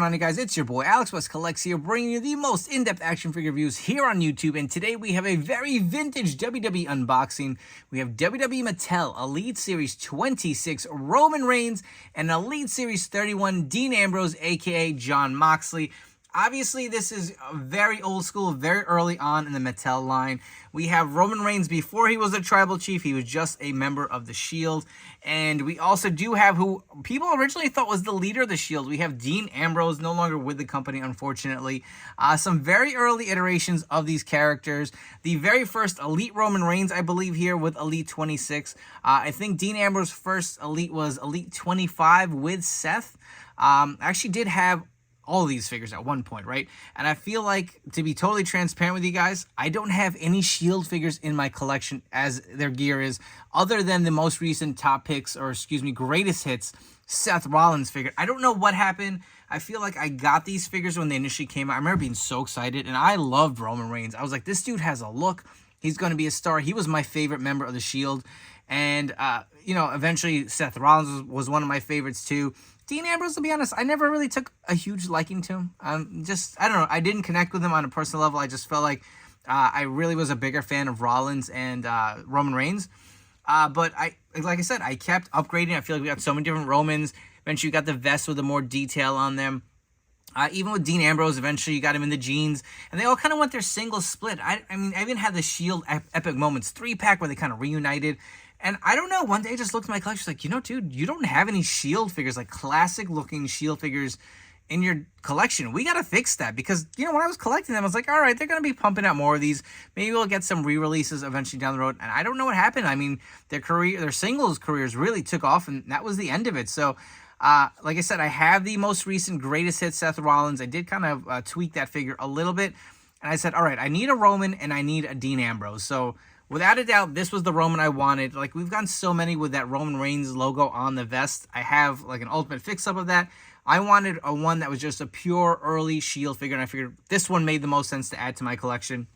on, you guys? It's your boy Alex West Collects here, bringing you the most in-depth action figure reviews here on YouTube. And today we have a very vintage WWE unboxing. We have WWE Mattel Elite Series 26 Roman Reigns and Elite Series 31 Dean Ambrose, aka Jon Moxley. Obviously, this is very old school, very early on in the Mattel line. We have Roman Reigns before he was a tribal chief. He was just a member of the Shield. And we also do have who people originally thought was the leader of the Shield. We have Dean Ambrose, no longer with the company, unfortunately. Some very early iterations of these characters. The very first Elite Roman Reigns, I believe, here with Elite 26. I think Dean Ambrose's first Elite was Elite 25 with Seth. Actually did have all of these figures at one point, right? And I feel like, to be totally transparent with you guys, I don't have any Shield figures in my collection as their gear is, other than the most recent top picks, or excuse me, greatest hits, Seth Rollins figure. I don't know what happened. I feel like I got these figures when they initially came out. I remember being so excited, and I loved Roman Reigns. I was like, this dude has a look. He's going to be a star. He was my favorite member of the Shield. And, you know, eventually Seth Rollins was one of my favorites too. Dean Ambrose, to be honest, I never really took a huge liking to him. I don't know. I didn't connect with him on a personal level. I just felt like I really was a bigger fan of Rollins and Roman Reigns. But like I said, I kept upgrading. I feel like we got so many different Romans. Eventually, you got the vests with the more detail on them. Even with Dean Ambrose, eventually you got him in the jeans. And they all kind of went their single split. I mean, I even had the Shield Epic Moments 3-pack where they kind of reunited. And I don't know, one day I just looked at my collection, like, you know, dude, you don't have any Shield figures, like classic-looking Shield figures in your collection. We got to fix that because, you know, when I was collecting them, I was like, all right, they're going to be pumping out more of these. Maybe we'll get some re-releases eventually down the road. And I don't know what happened. I mean, their singles careers really took off, and that was the end of it. So, like I said, I have the most recent greatest hit, Seth Rollins. I did kind of tweak that figure a little bit. And I said, all right, I need a Roman and I need a Dean Ambrose. So, without a doubt, this was the Roman I wanted. Like, we've gotten so many with that Roman Reigns logo on the vest. I have, like, an ultimate fix-up of that. I wanted a one that was just a pure early Shield figure, and I figured this one made the most sense to add to my collection.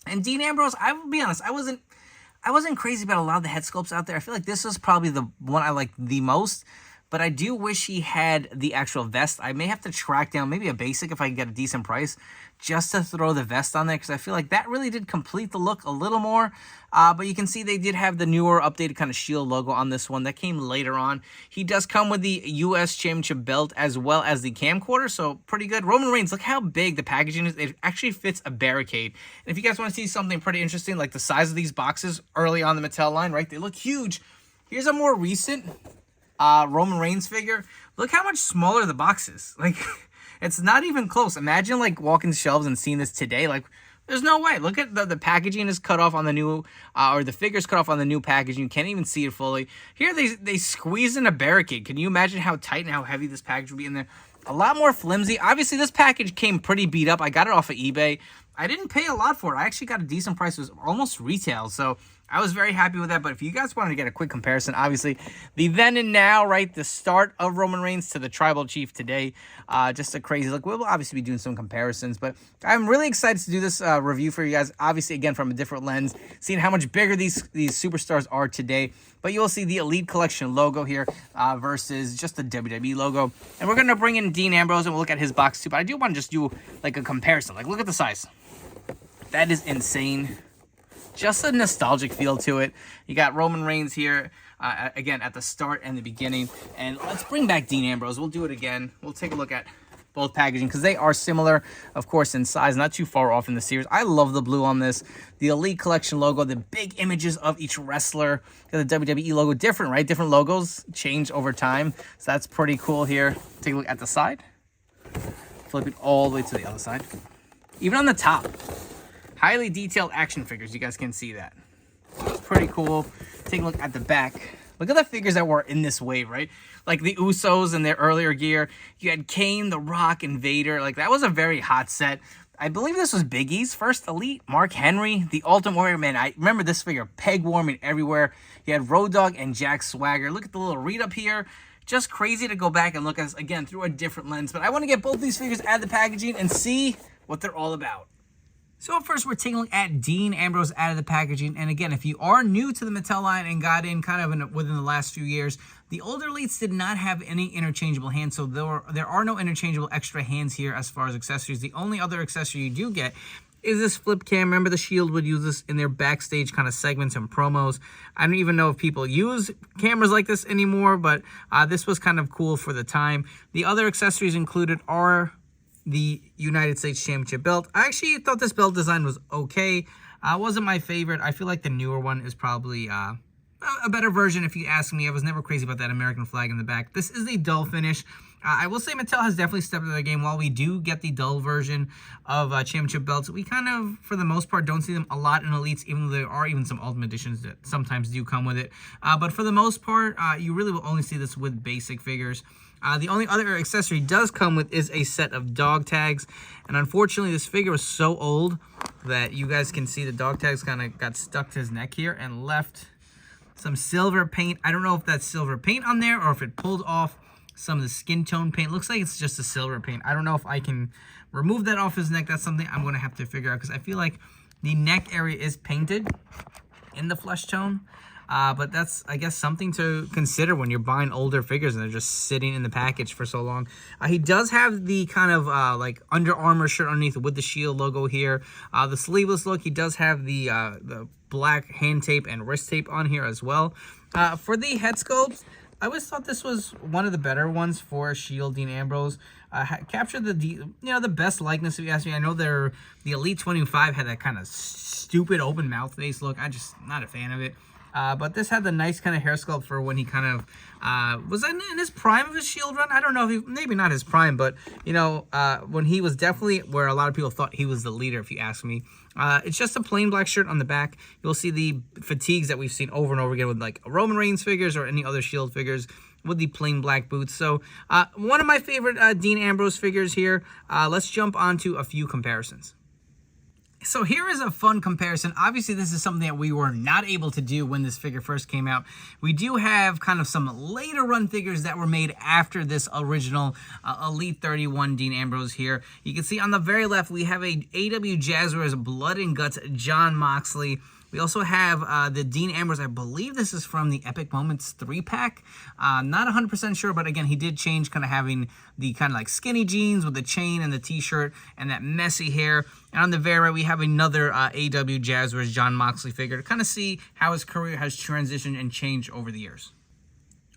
And Dean Ambrose, I will be honest, I wasn't crazy about a lot of the head sculpts out there. I feel like this was probably the one I liked the most. But I do wish he had the actual vest. I may have to track down maybe a basic if I can get a decent price just to throw the vest on there, because I feel like that really did complete the look a little more. But you can see they did have the newer updated kind of Shield logo on this one. That came later on. He does come with the U.S. Championship belt as well as the camcorder, so pretty good. Roman Reigns, look how big the packaging is. It actually fits a barricade. And if you guys want to see something pretty interesting, like the size of these boxes early on the Mattel line, right? They look huge. Here's a more recent Roman Reigns figure. Look how much smaller the box is. Like, it's not even close. Imagine, like, walking shelves and seeing this today. Like, there's no way. Look at the packaging is cut off on the new, or the figure's cut off on the new packaging. You can't even see it fully. Here, they squeeze in a barricade. Can you imagine how tight and how heavy this package would be in there? A lot more flimsy. Obviously, this package came pretty beat up. I got it off of eBay. I didn't pay a lot for it. I actually got a decent price. It was almost retail, so I was very happy with that. But if you guys wanted to get a quick comparison, obviously, the then and now, right, the start of Roman Reigns to the Tribal Chief today, just a crazy look. We'll obviously be doing some comparisons, but I'm really excited to do this review for you guys, obviously, again, from a different lens, seeing how much bigger these superstars are today. But you'll see the Elite Collection logo here versus just the WWE logo. And we're going to bring in Dean Ambrose, and we'll look at his box, too. But I do want to just do, like, a comparison. Like, look at the size. That is insane. Just a nostalgic feel to it. You got Roman Reigns here, again, at the start and the beginning. And let's bring back Dean Ambrose. We'll do it again. We'll take a look at both packaging because they are similar, of course, in size. Not too far off in the series. I love the blue on this. The Elite Collection logo, the big images of each wrestler. The WWE logo, different, right? Different logos change over time. So that's pretty cool here. Take a look at the side. Flip it all the way to the other side. Even on the top. Highly detailed action figures. You guys can see that. It's pretty cool. Take a look at the back. Look at the figures that were in this wave, right? Like the Usos in their earlier gear. You had Kane, The Rock, and Vader. Like, that was a very hot set. I believe this was Big E's first Elite. Mark Henry, the Ultimate Warrior. Man, I remember this figure peg warming everywhere. You had Road Dogg and Jack Swagger. Look at the little read up here. Just crazy to go back and look at this, again, through a different lens. But I want to get both these figures out of the packaging and see what they're all about. So up first, we're taking a look at Dean Ambrose out of the packaging. And again, if you are new to the Mattel line and got in kind of within the last few years, the older elites did not have any interchangeable hands. So there are no interchangeable extra hands here as far as accessories. The only other accessory you do get is this flip cam. Remember, the Shield would use this in their backstage kind of segments and promos. I don't even know if people use cameras like this anymore, but this was kind of cool for the time. The other accessories included are the United States Championship belt. I actually thought this belt design was okay. Wasn't my favorite. I feel like the newer one is probably a better version if you ask me. I was never crazy about that American flag in the back. This is the dull finish. I will say Mattel has definitely stepped up their game. While we do get the dull version of championship belts, we kind of, for the most part, don't see them a lot in Elites, even though there are even some Ultimate Editions that sometimes do come with it. But for the most part, you really will only see this with basic figures. The only other accessory does come with is a set of dog tags. And unfortunately, this figure was so old that you guys can see the dog tags kind of got stuck to his neck here and left some silver paint. I don't know if that's silver paint on there or if it pulled off some of the skin tone paint. Looks like it's just a silver paint. I don't know if I can remove that off his neck. That's something I'm going to have to figure out, because I feel like the neck area is painted in the flesh tone. But that's, I guess, something to consider when you're buying older figures and they're just sitting in the package for so long. He does have the kind of like Under Armour shirt underneath with the Shield logo here. The sleeveless look, he does have the black hand tape and wrist tape on here as well. For the head sculpts, I always thought this was one of the better ones for Shield Dean Ambrose. Captured the best likeness, if you ask me. I know the Elite 25 had that kind of stupid open mouth face look. I'm just not a fan of it. But this had the nice kind of hair sculpt for when he kind of was in his prime of his Shield run. I don't know if maybe not his prime, but you know, when he was definitely where a lot of people thought he was the leader, if you ask me. It's just a plain black shirt on the back. You'll see the fatigues that we've seen over and over again with like Roman Reigns figures or any other Shield figures with the plain black boots. So one of my favorite Dean Ambrose figures here. Let's jump on to a few comparisons. So here is a fun comparison. Obviously, this is something that we were not able to do when this figure first came out. We do have kind of some later run figures that were made after this original Elite 31 Dean Ambrose here. You can see on the very left, we have a AW Jazzwares Blood and Guts Jon Moxley. We also have the Dean Ambrose. I believe this is from the Epic Moments 3-pack. Not 100% sure, but again, he did change, kind of having the kind of like skinny jeans with the chain and the t-shirt and that messy hair. And on the very right, we have another AW Jazzwares Jon Moxley figure to kind of see how his career has transitioned and changed over the years.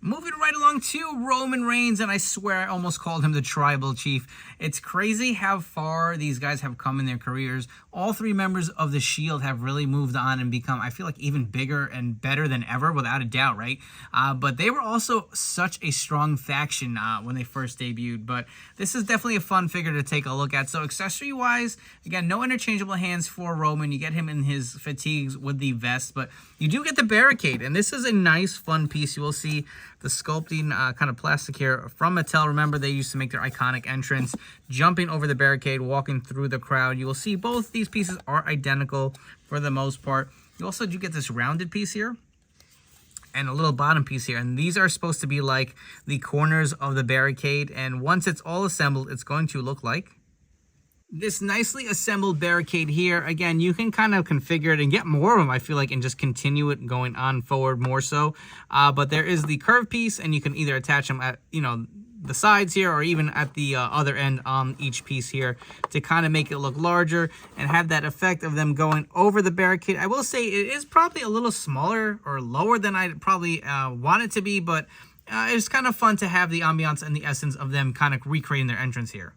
Moving right along to Roman Reigns, and I swear I almost called him the Tribal Chief. It's crazy how far these guys have come in their careers. All three members of the Shield have really moved on and become, I feel like, even bigger and better than ever, without a doubt, right? But they were also such a strong faction when they first debuted. But this is definitely a fun figure to take a look at. So accessory-wise, again, no interchangeable hands for Roman. You get him in his fatigues with the vest, but you do get the barricade, and this is a nice, fun piece. You will see the sculpting kind of plastic here from Mattel. Remember, they used to make their iconic entrance, jumping over the barricade, walking through the crowd. You will see both these pieces are identical for the most part. You also do get this rounded piece here and a little bottom piece here, and these are supposed to be like the corners of the barricade, and once it's all assembled, it's going to look like this nicely assembled barricade here. Again, you can kind of configure it and get more of them, I feel like, and just continue it going on forward more so. But there is the curved piece, and you can either attach them at, you know, the sides here or even at the other end on each piece here to kind of make it look larger and have that effect of them going over the barricade. I will say it is probably a little smaller or lower than I probably want it to be, but it's kind of fun to have the ambiance and the essence of them kind of recreating their entrance here.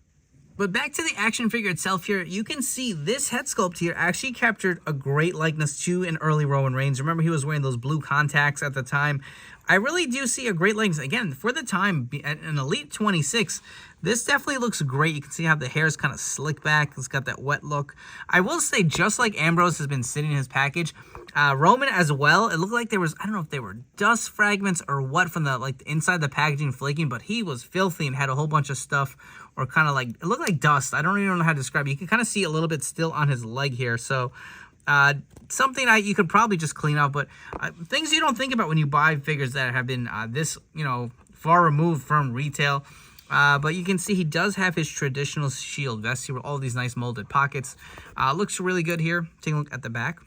But back to the action figure itself here, you can see this head sculpt here actually captured a great likeness to an early Roman Reigns. Remember, he was wearing those blue contacts at the time. I really do see a great likeness. Again, for the time, an Elite 26, this definitely looks great. You can see how the hair is kind of slick back. It's got that wet look. I will say, just like Ambrose has been sitting in his package, Roman as well, it looked like there was, I don't know if they were dust fragments or what from the like inside the packaging flaking, but he was filthy and had a whole bunch of stuff, or kind of like, it looked like dust. I don't even know how to describe it. You can kind of see a little bit still on his leg here. So something you could probably just clean up, but things you don't think about when you buy figures that have been this, you know, far removed from retail. But you can see he does have his traditional Shield vest here with all these nice molded pockets. Looks really good here. Take a look at the back.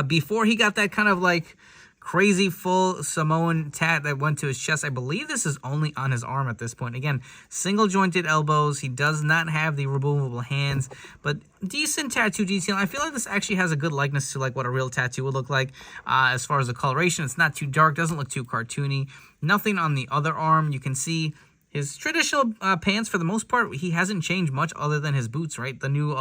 Before he got that kind of like crazy full Samoan tat that went to his chest, I believe this is only on his arm at this point. Again, single jointed elbows. He does not have the removable hands, but decent tattoo detail. I feel like this actually has a good likeness to like what a real tattoo would look like. As far as the coloration, it's not too dark, doesn't look too cartoony. Nothing on the other arm. You can see his traditional pants, for the most part, he hasn't changed much other than his boots, right? The new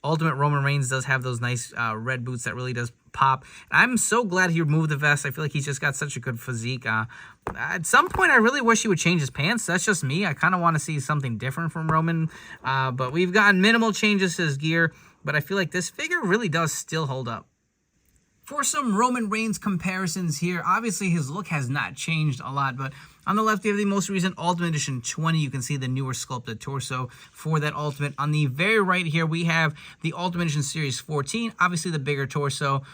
Ultimate Roman Reigns does have those nice red boots that really does pop. I'm so glad he removed the vest. I feel like he's just got such a good physique. At some point, I really wish he would change his pants. That's just me. I kind of want to see something different from Roman. But we've gotten minimal changes to his gear. But I feel like this figure really does still hold up. For some Roman Reigns comparisons here, obviously his look has not changed a lot, but on the left, you have the most recent Ultimate Edition 20. You can see the newer sculpted torso for that Ultimate. On the very right here, we have the Ultimate Edition Series 14, obviously the bigger torso.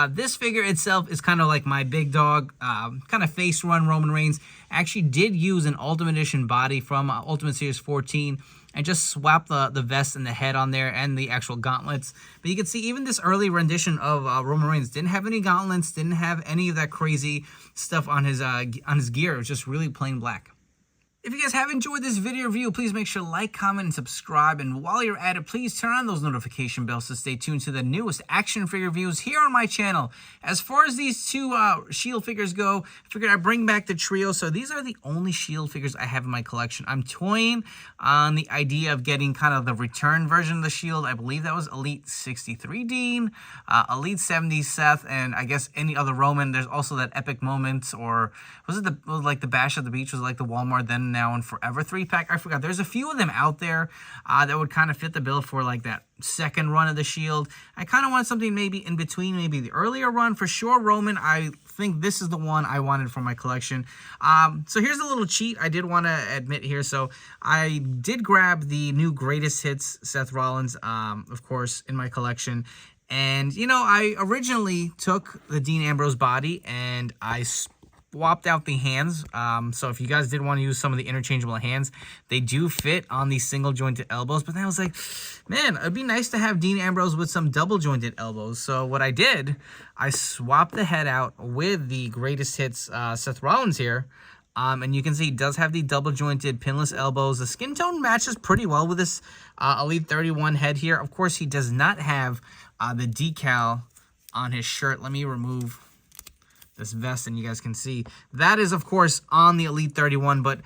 This figure itself is kind of like my big dog, kind of face run Roman Reigns. Actually did use an Ultimate Edition body from Ultimate Series 14. And just swap the vest and the head on there and the actual gauntlets. But you can see even this early rendition of Roman Reigns didn't have any gauntlets, didn't have any of that crazy stuff on his gear. It was just really plain black. If you guys have enjoyed this video review, please make sure to like, comment, and subscribe. And while you're at it, please turn on those notification bells to stay tuned to the newest action figure reviews here on my channel. As far as these two Shield figures go, I figured I'd bring back the trio. So these are the only Shield figures I have in my collection. I'm toying on the idea of getting kind of the return version of the Shield. I believe that was Elite 63 Dean, Elite 70 Seth, and I guess any other Roman. There's also that Epic Moments, or was it the Bash at the Beach, was like the Walmart Then Now and Forever 3-pack. I forgot. There's a few of them out there that would kind of fit the bill for like that second run of the Shield. I kind of want something maybe in between, maybe the earlier run. For sure, Roman, I think this is the one I wanted for my collection. So here's a little cheat I did want to admit here. So I did grab the new Greatest Hits Seth Rollins, of course, in my collection. And, you know, I originally took the Dean Ambrose body and I swapped out the hands. So if you guys did want to use some of the interchangeable hands, they do fit on these single jointed elbows. But then I was like, man, it'd be nice to have Dean Ambrose with some double jointed elbows. So what I did, I swapped the head out with the Greatest Hits Seth Rollins here. And you can see he does have the double jointed pinless elbows. The skin tone matches pretty well with this Elite 31 head here. Of course, he does not have the decal on his shirt. Let me remove this vest and you guys can see that is of course on the Elite 31. But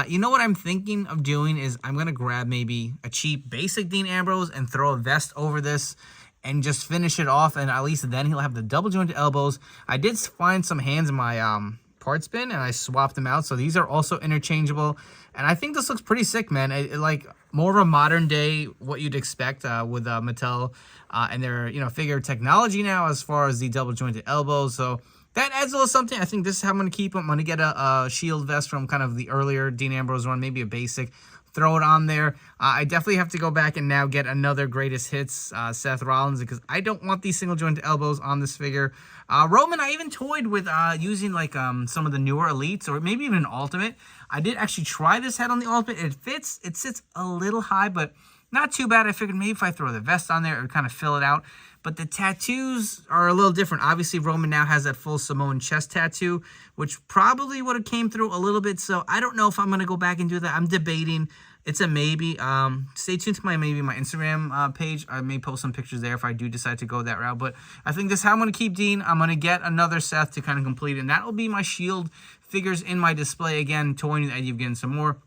you know what I'm thinking of doing is I'm gonna grab maybe a cheap basic Dean Ambrose and throw a vest over this and just finish it off, and at least then he'll have the double jointed elbows. I did find some hands in my parts bin and I swapped them out, so these are also interchangeable, and I think this looks pretty sick, man. It like more of a modern day what you'd expect with Mattel and their figure technology now as far as the double jointed elbows. So that adds a little something. I think this is how I'm going to keep them. I'm going to get a Shield vest from kind of the earlier Dean Ambrose one, maybe a basic. Throw it on there. I definitely have to go back and now get another Greatest Hits Seth Rollins, because I don't want these single jointed elbows on this figure. Roman, I even toyed with using like some of the newer Elites or maybe even an Ultimate. I did actually try this head on the Ultimate. It fits. It sits a little high, but not too bad. I figured maybe if I throw the vest on there, it would kind of fill it out. But the tattoos are a little different. Obviously, Roman now has that full Samoan chest tattoo, which probably would have came through a little bit. So I don't know if I'm going to go back and do that. I'm debating. It's a maybe. Stay tuned to my Instagram page. I may post some pictures there if I do decide to go that route. But I think this is how I'm going to keep Dean. I'm going to get another Seth to kind of complete it. And that will be my Shield figures in my display. Again, toying the idea of getting some more.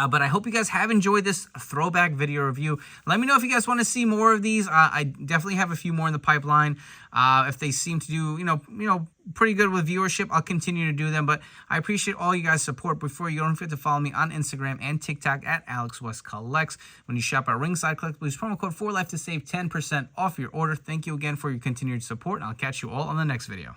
But I hope you guys have enjoyed this throwback video review. Let me know if you guys want to see more of these. I definitely have a few more in the pipeline. If they seem to do, pretty good with viewership, I'll continue to do them. But I appreciate all you guys' support. Before you don't forget to follow me on Instagram and TikTok at AlexWestCollects. When you shop at Ringside Collectibles, use promo code 4Life to save 10% off your order. Thank you again for your continued support, and I'll catch you all on the next video.